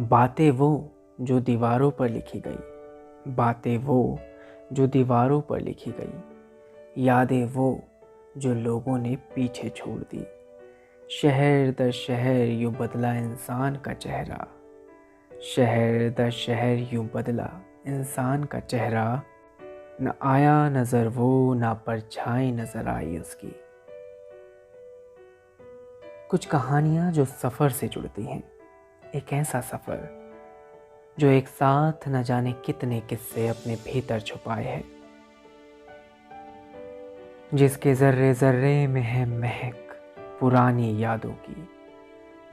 बातें वो जो दीवारों पर लिखी गई, बातें वो जो दीवारों पर लिखी गई, यादें वो जो लोगों ने पीछे छोड़ दी। शहर दर शहर यूं बदला इंसान का चेहरा, शहर दर शहर यूं बदला इंसान का चेहरा। न आया नजर वो, ना परछाई नजर आई उसकी। कुछ कहानियां जो सफ़र से जुड़ती हैं, एक ऐसा सफ़र जो एक साथ न जाने कितने किस्से अपने भीतर छुपाए हैं, जिसके जर्रे जर्रे में है महक पुरानी यादों की,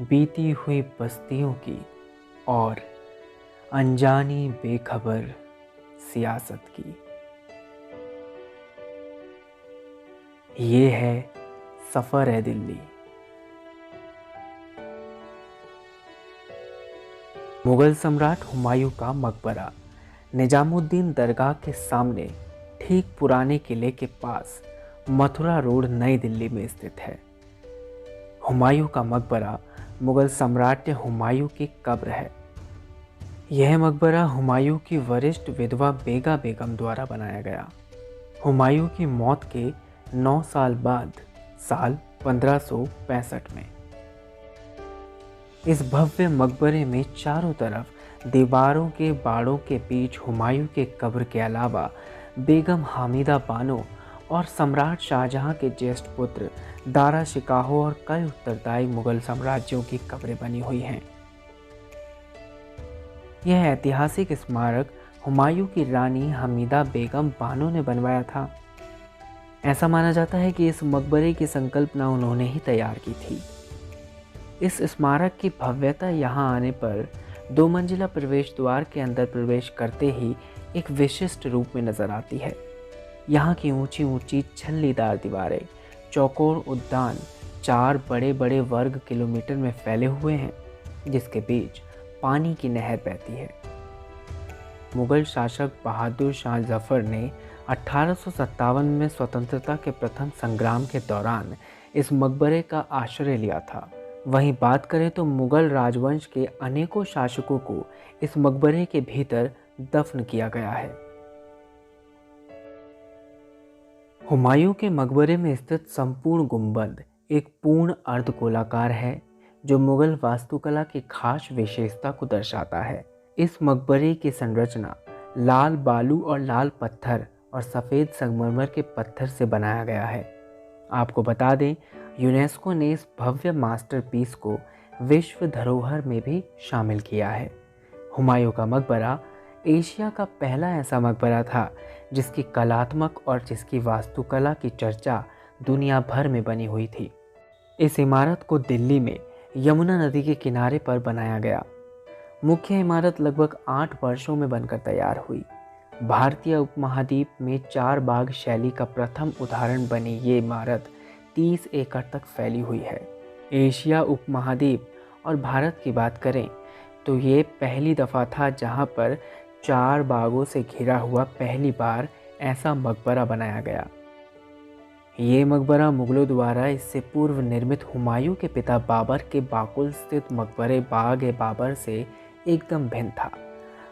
बीती हुई बस्तियों की और अनजानी बेखबर सियासत की। ये है सफ़र है दिल्ली। मुगल सम्राट हुमायूं का मकबरा निजामुद्दीन दरगाह के सामने ठीक पुराने किले के पास मथुरा रोड नई दिल्ली में स्थित है। हुमायूं का मकबरा मुगल सम्राट हुमायूं की कब्र है। यह मकबरा हुमायूं की वरिष्ठ विधवा बेगा बेगम द्वारा बनाया गया। हुमायूं की मौत के 9 साल बाद साल 1565 में इस भव्य मकबरे में चारों तरफ दीवारों के बाड़ों के बीच हुमायूं के कब्र के अलावा बेगम हामिदा बानो और सम्राट शाहजहां के ज्येष्ठ पुत्र दारा शिकाहो और कई उत्तरदायी मुगल साम्राज्यों की कब्रें बनी हुई हैं। यह ऐतिहासिक स्मारक हुमायूं की रानी हमीदा बेगम बानो ने बनवाया था। ऐसा माना जाता है कि इस मकबरे की संकल्पना उन्होंने ही तैयार की थी। इस स्मारक की भव्यता यहाँ आने पर 2 मंजिला प्रवेश द्वार के अंदर प्रवेश करते ही एक विशिष्ट रूप में नजर आती है। यहाँ की ऊंची ऊंची छल्लीदार दीवारें, चौकोर उद्यान 4 बड़े बड़े वर्ग किलोमीटर में फैले हुए हैं, जिसके बीच पानी की नहर बहती है। मुगल शासक बहादुर शाह जफर ने 1857 में स्वतंत्रता के प्रथम संग्राम के दौरान इस मकबरे का आश्रय लिया था। वहीं बात करें तो मुगल राजवंश के अनेकों शासकों को इस मकबरे के भीतर दफन किया गया है। हुमायूं के मकबरे में स्थित संपूर्ण गुंबद एक पूर्ण अर्धगोलाकार है, जो मुगल वास्तुकला की खास विशेषता को दर्शाता है। इस मकबरे की संरचना लाल बालू और लाल पत्थर और सफ़ेद संगमरमर के पत्थर से बनाया गया है। आपको बता दें, यूनेस्को ने इस भव्य मास्टरपीस को विश्व धरोहर में भी शामिल किया है। हुमायूं का मकबरा एशिया का पहला ऐसा मकबरा था जिसकी कलात्मक और जिसकी वास्तुकला की चर्चा दुनिया भर में बनी हुई थी। इस इमारत को दिल्ली में यमुना नदी के किनारे पर बनाया गया। मुख्य इमारत लगभग 8 वर्षों में बनकर तैयार हुई। भारतीय उपमहाद्वीप में 4 बाग शैली का प्रथम उदाहरण बनी ये इमारत 30 एकड़ तक फैली हुई है। एशिया उपमहाद्वीप और भारत की बात करें तो ये पहली दफ़ा था जहां पर 4 बागों से घिरा हुआ पहली बार ऐसा मकबरा बनाया गया। ये मकबरा मुगलों द्वारा इससे पूर्व निर्मित हुमायूं के पिता बाबर के बाकुल स्थित मकबरे बाग-ए-बाबर से एकदम भिन्न था।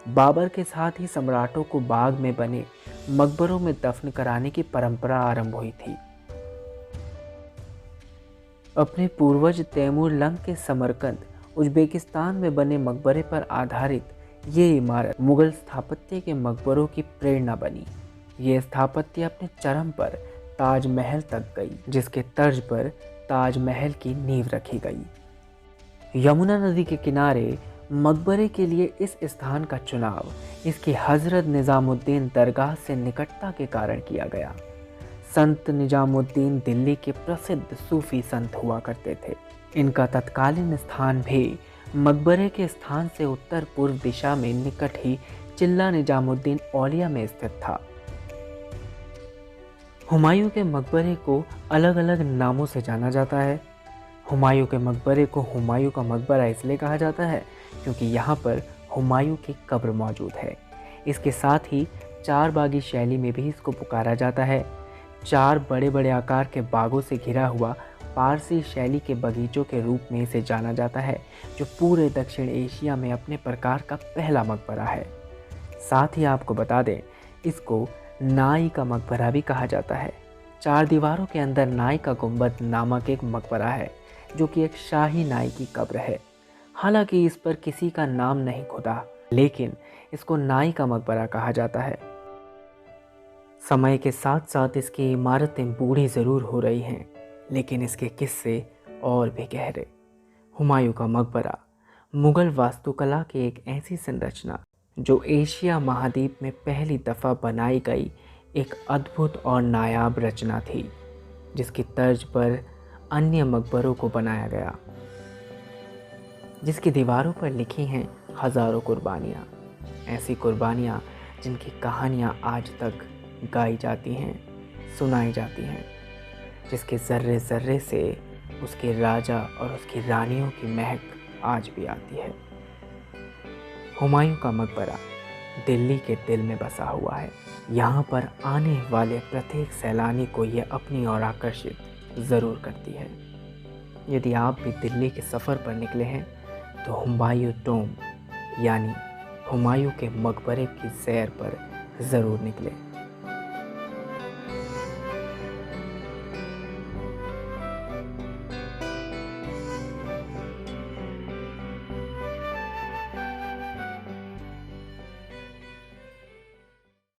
बाबर के साथ ही सम्राटों को बाग में बने मकबरों में दफन कराने की परंपरा आरंभ हुई थी। अपने पूर्वज तैमूर लंग के समरकंद उज्बेकिस्तान में बने मकबरे पर आधारित ये इमारत मुगल स्थापत्य के मकबरों की प्रेरणा बनी। ये स्थापत्य अपने चरम पर ताजमहल तक गई, जिसके तर्ज पर ताजमहल की नींव रखी गई। यमुना नदी के किनारे मकबरे के लिए इस स्थान का चुनाव इसकी हजरत निजामुद्दीन दरगाह से निकटता के कारण किया गया। संत निजामुद्दीन दिल्ली के प्रसिद्ध सूफी संत हुआ करते थे। इनका तत्कालीन स्थान भी मकबरे के स्थान से उत्तर पूर्व दिशा में निकट ही चिल्ला निजामुद्दीन औलिया में स्थित था। हुमायूं के मकबरे को अलग अलग नामों से जाना जाता है। हुमायूं के मकबरे को हुमायूं का मकबरा इसलिए कहा जाता है क्योंकि यहाँ पर हुमायूं की कब्र मौजूद है। इसके साथ ही 4 बागी शैली में भी इसको पुकारा जाता है। 4 बड़े बड़े आकार के बागों से घिरा हुआ पारसी शैली के बगीचों के रूप में इसे जाना जाता है, जो पूरे दक्षिण एशिया में अपने प्रकार का पहला मकबरा है। साथ ही आपको बता दें, इसको नाई का मकबरा भी कहा जाता है। 4 दीवारों के अंदर नाई का गुंबद नामक एक मकबरा है, जो कि एक शाही नाई की कब्र है। हालांकि इस पर किसी का नाम नहीं खुदा, लेकिन इसको नाई का मकबरा कहा जाता है। समय के साथ साथ इसकी इमारतें बूढ़ी ज़रूर हो रही हैं, लेकिन इसके किस्से और भी गहरे। हुमायूं का मकबरा मुगल वास्तुकला की एक ऐसी संरचना जो एशिया महाद्वीप में पहली दफ़ा बनाई गई एक अद्भुत और नायाब रचना थी, जिसकी तर्ज पर अन्य मकबरों को बनाया गया, जिसकी दीवारों पर लिखी हैं हज़ारों कुर्बानियाँ, ऐसी कुर्बानियाँ जिनकी कहानियाँ आज तक गाई जाती हैं, सुनाई जाती हैं, जिसके ज़र्रे ज़र्रे से उसके राजा और उसकी रानियों की महक आज भी आती है। हुमायूं का मकबरा दिल्ली के दिल में बसा हुआ है। यहाँ पर आने वाले प्रत्येक सैलानी को यह अपनी ओर आकर्षित ज़रूर करती है। यदि आप भी दिल्ली के सफ़र पर निकले हैं तो हुमायूं टॉम्ब यानी हुमायूं के मकबरे की सैर पर ज़रूर निकलें।